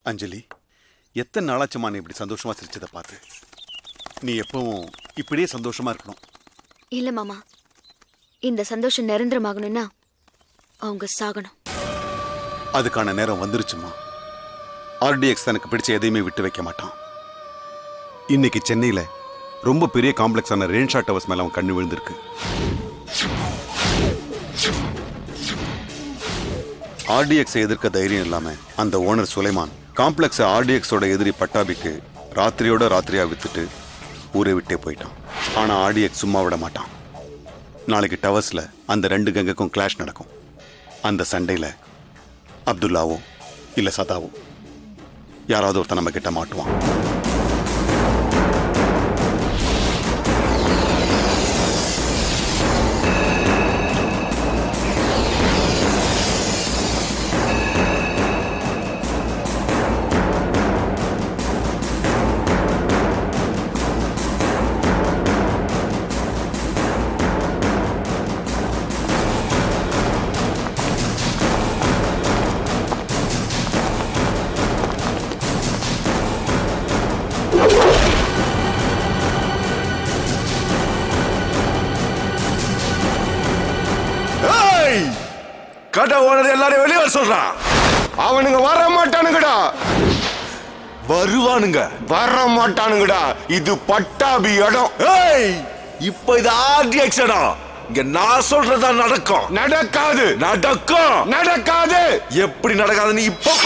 அஞ்சலி, எத்தனை நாளாச்சுமா நீ இப்படி சந்தோஷமா சிரிச்சதை பார்த்து? நீ எப்பவும் இப்படியே சந்தோஷமா இருக்கணும். இல்ல மாமா, இந்த சந்தோஷம் நிரந்தரமாகணும்னா அவங்க சாகணும். அதுக்கான நேரம் வந்துருச்சுமா. ஆர்டிஎக்ஸ் தனக்கு பிடிச்ச எதையுமே விட்டு வைக்க மாட்டான். இன்னைக்கு சென்னையில ரொம்ப பெரிய காம்ப்ளெக்ஸான ரேன்ஷா டவர்ஸ் மேல அவன் கண்ணு விழுந்திருக்கு. ஆர்டிஎக்ஸை எதிர்க்க தைரியம் இல்லாம அந்த ஓனர் சுலைமான் காம்ப்ளெக்ஸ் ஆர்டிஎக்ஸோட எதிரி பட்டாபிக்கு ராத்திரியோட ராத்திரியா வித்துட்டு ஊரை விட்டே போயிட்டான். ஆனா ஆர்டிஎக்ஸ் சும்மா விட மாட்டான். நாளைக்கு டவர்ஸ்ல அந்த ரெண்டு கங்குக்கும் கிளாஷ் நடக்கும். அந்த சண்டையில அப்துல்லாவோ இல்ல சதாவோ யாராவது ஒருத்தன் நம்ம கிட்ட மாட்டுவான். கடை ஓனர் எல்லாரும் வெளியே வர சொல்றான். அவனுங்க வர மாட்டானுங்கடா. வருவானுங்க, வர மாட்டானுங்கடா. இது பட்டாபி இடம். இப்ப இது ஆர்டிஎக்ஸ் இடம். இங்க நான் சொல்றதா நடக்கும். நடக்காது. நடக்கும். நடக்காது. எப்படி நடக்காதுன்னு இப்ப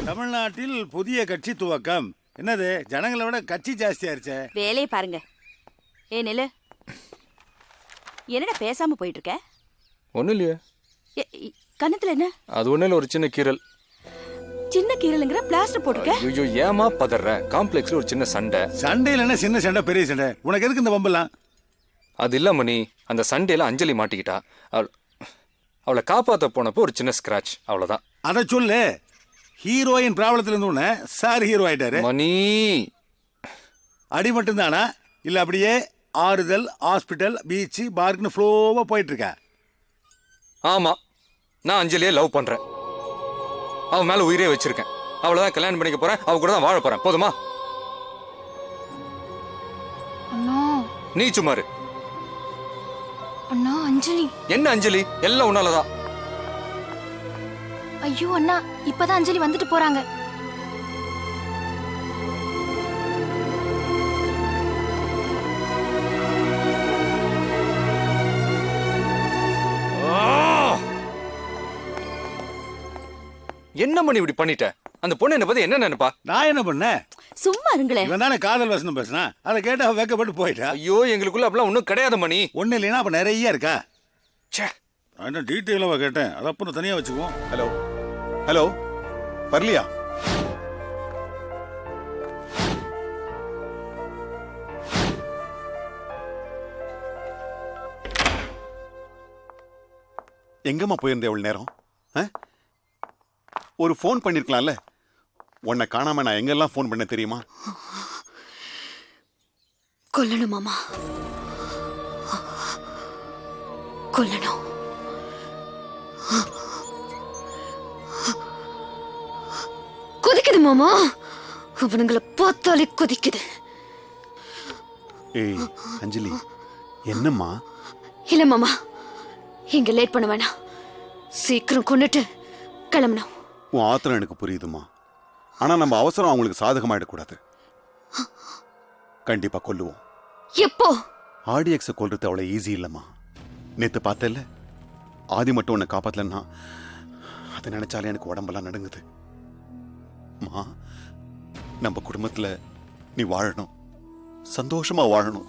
தமிழ்நாட்டில் புதிய கட்சி துவக்கம். என்னது, ஜனங்களை விட கட்சி ஜாஸ்தியாயிருச்சே. வேலையை பாருங்க. ஏ நிலு, என்னடா பேசாம போயிட்டு இருக்க? ஒன்றும் இல்லையே. கன்னத்துல என்ன? அது ஒன்றும் இல்லை, ஒரு சின்ன கீரல். சின்ன கீரலுங்கிற பிளாஸ்டர் போட்டுருக்க? ஐயோ, ஏமா பதற? காம்ப்ளெக்ஸ்ல ஒரு சின்ன சண்டை. சண்டையில் என்ன சின்ன சண்டை பெரிய சண்டை? உனக்கு எதுக்கு இந்த வம்பெல்லாம்? அது இல்ல மணி, அந்த சண்டையில அஞ்சலி மாட்டிக்கிட்டா. அவளை காப்பாற்ற போனப்போ ஒரு சின்ன ஸ்கிராச், அவ்வளோதான். அதை சொல்லு. ஹீரோயின் ப்ராப்ளத்துல இருந்து சார் ஹீரோ ஆயிட்டாரு. மணி, அடி மட்டும்தானா இல்ல அப்படியே ஆறுதல், ஹாஸ்பிட்டல், பீச், பார்க்னு ஃப்ளோவா போயிட்டு இருக்க? ஆமா, நான் அஞ்சலியை லவ் பண்றேன். அவன் மேல உயிரே வச்சிருக்கேன். அவளதான் கல்யாணம் பண்ணிக்க போறேன். அவ கூட தான் வாழ போறேன். போதுமா? அண்ணா, நீ சும்மாரு. அண்ணா, அஞ்சலி. என்ன அஞ்சலி? எல்லாம் உன்னாலதான். ஐயோ அண்ணா, இப்பதான் அஞ்சலி வந்துட்டு போறாங்க. என்ன மணி இப்படி பண்ணிட்ட? அந்த பொண்ணு என்ன பத்தி என்ன நினைப்பா? நான் என்ன பண்ணேன்? சும்மா இருங்களேன். இவன் தானே காதல் வசனம் பேசினா, அதை கேட்டு அவ வெக்கப்பட்டு போயிட்டா. ஐயோ, எங்களுக்குள்ள அப்படிலாம் ஒன்றும் கிடையாது மணி. ஒண்ணு இல்லைன்னா அப்ப நிறைய இருக்கா? ச்சே, நான் டீட்டெயிலாக கேட்டேன். அதை அப்புறம் தனியா வச்சுக்குவோம். ஹலோ ஹலோ, வரலையா? எங்கம்மா போயிருந்தேன் இவ்வளவு நேரம்? ஒரு ஃபோன் பண்ணிருக்கலாம்ல. உன்னை காணாம நான் எங்கெல்லாம் ஃபோன் பண்ண தெரியுமா? கொல்லணும் மாமா, கொல்லணும். கொதிக்குது மாமா. அவனுங்களை பார்த்தாலே கொதிக்குது. ஏய் அஞ்சலி, என்னம்மா? இல்ல மாமா, இங்க லேட் பண்ண வேணாம். சீக்கிரம் கொண்டுட்டு கிளம்பணும். உன் ஆத்திரம் எனக்கு புரியுதுமா. ஆனா நம்ம அவசரம் அவங்களுக்கு சாதகமாயிடக்கூடாது. கண்டிப்பா கொல்லுவோம். எப்போ? ஆர்டிஎக்ஸை கொல்றது அவ்வளோ ஈஸி இல்லைம்மா. நேற்று பார்த்தல, ஆதி மட்டும் உன்னை காப்பாத்தலன்னா அதை நினைச்சாலே எனக்கு உடம்பெல்லாம் நடுங்குது. மா, நம்ம குடும்பத்தில் நீ வாழணும், சந்தோஷமா வாழணும்.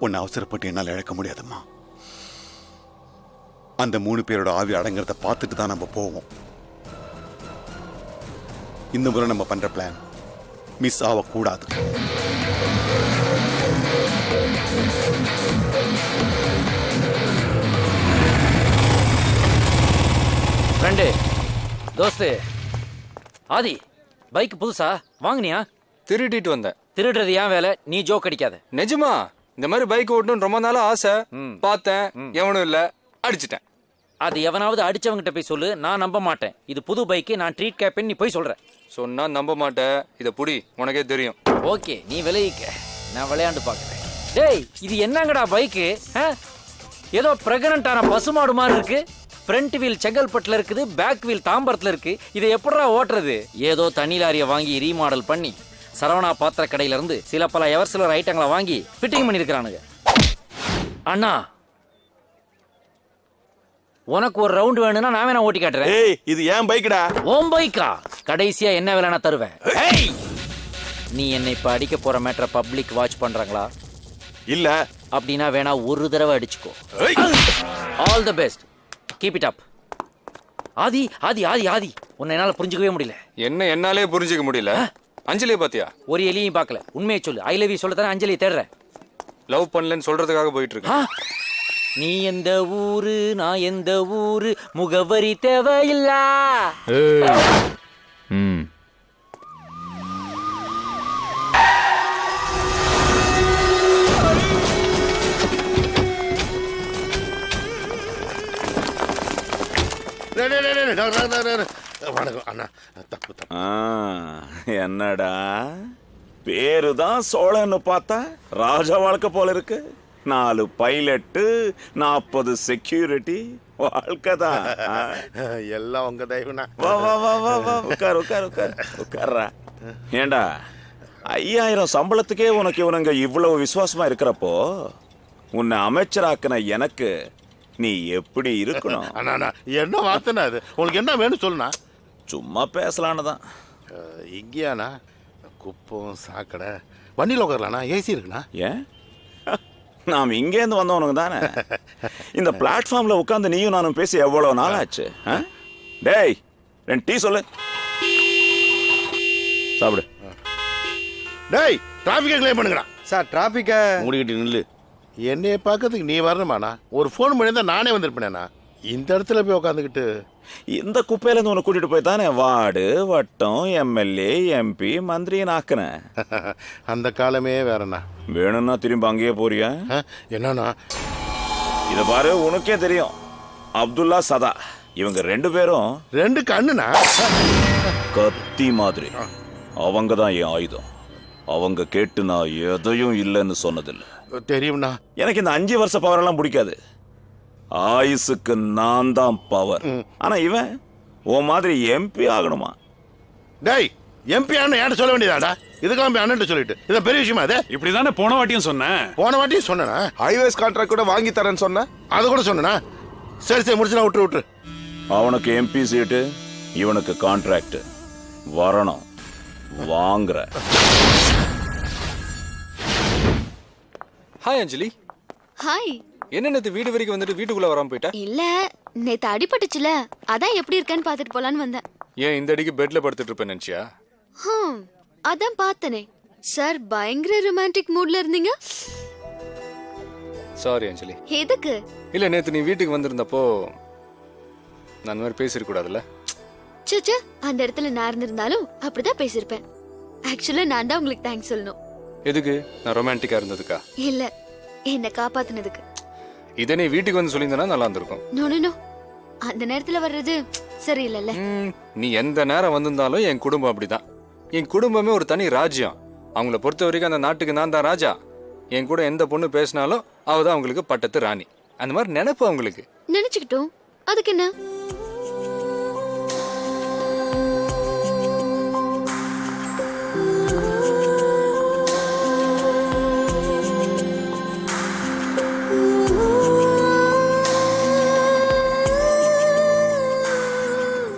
உன்னை அவசரப்பட்டு என்னால் இழக்க முடியாதும்மா. அந்த 3 பேரோட ஆவி அடங்கிறத பார்த்துட்டு தான் நம்ம போவோம். இந்த முறை நம்ம பண்ற பிளான் மிஸ் ஆகக்கூடாது. ஃப்ரெண்டு, தோஸ்து, ஆதி, பைக் புதுசா வாங்குனியா? திருடிட்டு வந்தேன். திருடுறது ஏன் வேலை? நீ ஜோக் அடிக்காத. நிஜமா இந்த மாதிரி பைக் ஓட்டணும்னு ரொம்ப நாளா ஆசை. பார்த்தேன், எவனும் இல்ல, அடிச்சிட்டேன். அது எவனாவது அடிச்சவங்கிட்ட போய் சொல்லு, நான் நம்ப மாட்டேன். இது புது பைக்கு, நான் ட்ரீட் கேப்பேன்னு நீ போய் சொல்ற. சொன்னா நம்ப மாட்டேன். இத புடி, உனக்கே தெரியும். ஓகே, நீ விளைவிக்க, நான் விளையாண்டு பார்க்குறேன். டேய், இது என்னங்கடா பைக்கு? ஏதோ பிரெக்னண்டான பசுமாடு மாதிரி இருக்கு. ஃப்ரண்ட் வீல் செங்கல்பட்டுல இருக்குது, பேக் வீல் தாம்பரத்துல இருக்கு. இதை எப்படா ஓட்டுறது? ஏதோ தனி லாரியை வாங்கி ரீமாடல் பண்ணி சரவணா பாத்திர கடையில இருந்து சில பல எவர்சிலர் ஐட்டங்களை வாங்கி ஃபிட்டிங் பண்ணிருக்கானுங்க. அண்ணா, உனக்கு ஒரு ரவுண்ட் வேணும்னா நான் வேணா ஓட்டி காட்டுறேன். ஏய், இது ஏன் பைக்குடா? ஓம் பைக்கா? கடைசியா என்ன வேலைனா தருவேன். ஏய், நீ என்னை இப்ப அடிக்க போற மேட்டரை பப்ளிக் வாட்ச் பண்றாங்களா? இல்ல. அப்படின்னா வேணா ஒரு தடவை அடிச்சுக்கோ. All the best, keep it up. Aadhi Aadhi Aadhi Aadhi, உன்னை என்னால புரிஞ்சுக்கவே முடியல. என்ன என்னாலே புரிஞ்சுக்க முடியல. அஞ்சலியை பாத்தியா? ஒரு எலியும் பார்க்கல. உண்மையை சொல்லு. ஐ லவ் யூ சொல்ல தானே அஞ்சலியை தேடுறேன். லவ் பண்ணலன்னு சொல்றதுக்காக போயிட்டு இருக்கேன். நீ எந்த ஊரு, நான் எந்த ஊரு, முகவரி தேவையில்ல. வணக்கம் அண்ணா. தப்பு தப்பு. என்னடா பேருதான் சோழன்னு பார்த்தா ராஜா வாழ்க்கை போல இருக்கு. 4 பைலட்டு, 40 செக்யூரிட்டி, வாழ்க்கைதான். எல்லாம் உங்க தயவுனா. வா வா வா வா வா, உட்கார் உட்கார் உட்கார் உட்கார்றா. ஏண்டா 5000 சம்பளத்துக்கே உனக்கு இவனுங்க இவ்வளவு விசுவாசமா இருக்கிறப்போ உன்னை அமைச்சராக்குன எனக்கு நீ எப்படி இருக்கணும்? அண்ணா, என்ன வார்த்தைனா அது? உங்களுக்கு என்ன வேணும் சொல்லுண்ணா. சும்மா பேசலான்னு தான். இங்கேயாண்ணா குப்பம் சாக்கடை வண்டியில் உட்காரலாண்ணா, ஏசி இருக்குண்ணா. ஏன்? நாம் இங்கேருந்து வந்தவனுங்க தானே. இந்த பிளாட்ஃபார்ம்ல உட்காந்து நீயும் நானும் பேசி எவ்வளவு நாள் ஆச்சு? டேய், 2 டீ சொல்லு, சாப்பிடு. டேய், டிராஃபிக்கை கிளைம் பண்ணுங்கடா. சார், டிராஃபிக்கை மூடிக்கிட்டு நில்லு. என்னைய பார்க்கறதுக்கு நீ வரணுமாண்ணா? ஒரு ஃபோன் பண்ணியிருந்தா நானே வந்திருப்பேனேண்ணா. இந்த இடத்துல போய் உட்காந்துக்கிட்டு இந்த குப்பையில இருந்து உன்னை கூட்டிட்டு போய் தானே வார்டு, வட்டம், எம்எல்ஏ, எம்பி, மந்திரின்னு ஆக்குனேன். அந்த காலமே வேறண்ணா. வேணும்னா திரும்ப அங்கேயே போறியா? என்னண்ணா? இத பாரு, உனக்கே தெரியும். அப்துல்லா, சதா, இவங்க 2 பேரும் 2 கண்ணுண்ணா. கத்தி மாதிரி. அவங்க தான் என் ஆயுதம். அவங்க கேட்டு நான் எதையும் இல்லைன்னு சொன்னதில்லை. தெரியும்ண்ணா. எனக்கு இந்த 5 வருஷ பவர் எல்லாம் பிடிக்காது. ஆயுசுக்கு நான் தான் பவர். ஆனா இவன் உன் மாதிரி எம்பி ஆகணுமா? டேய், எம்பி ஆன ஏன்ட்ட சொல்ல வேண்டியதாடா? இதுக்கெல்லாம் போய் அண்ணன் சொல்லிட்டு இது பெரிய விஷயமா? அது இப்படிதானே போன வாட்டியும் சொன்னேன். போன வாட்டியும் சொன்னா ஹைவேஸ் கான்ட்ராக்ட் கூட வாங்கி தரேன்னு சொன்ன. அது கூட சொன்னா. சரி சரி, முடிச்சு விட்டுரு. அவனுக்கு எம்பி சீட்டு, இவனுக்கு கான்ட்ராக்ட். வரணும், வாங்குற. ஹாய் அஞ்சலி. ஹாய். என்ன நேத்து வீடு வரைக்கும் வந்துட்டு வீட்டுக்குள்ள வராம போயிட்ட? இல்ல, நேத்து அடிபட்டுச்சுல, அதான் எப்படி இருக்கேன்னு பாத்துட்டு போலான்னு வந்தேன். ஏன் இந்த அடிக்கு பெட்ல படுத்துட்டு இருப்பேன் நினைச்சியா? அதான் பார்த்தனே. சார் பயங்கர ரொமான்டிக் மூட்ல இருந்தீங்க. சாரி அஞ்சலி. எதுக்கு? இல்ல, நேத்து நீ வீட்டுக்கு வந்திருந்தப்போ நான் அந்த மாதிரி பேசிருக்க கூடாதுல்ல. சச்சா, அந்த இடத்துல நான் இருந்திருந்தாலும் அப்படிதான் பேசிருப்பேன். ஆக்சுவலா நான் தான் உங்களுக்கு தேங்க்ஸ் சொல்லணும். எதுக்கு? நான் ரொமான்டிக்கா இருந்ததுக்கா? இல்ல, என்ன காப்பாத்துனதுக்கு. இதை நீ வீட்டுக்கு வந்து சொல்லியிருந்தா நல்லா இருந்திருக்கும். நோ நோ நோ, அந்த நேரத்துல வர்றது சரியில்லைல்ல. நீ எந்த நேரம் வந்திருந்தாலும் என் குடும்பம் அப்படிதான். என் குடும்பமே ஒரு தனி ராஜ்யம். அவங்கள பொறுத்த வரைக்கும் அந்த நாட்டுக்கு நான் தான் ராஜா. என் கூட எந்த பொண்ணு பேசினாலும் அவதான் அவங்களுக்கு பட்டத்து ராணி. அந்த மாதிரி நினைப்பு அவங்களுக்கு. நினைச்சுக்கிட்டோம், அதுக்கு என்ன?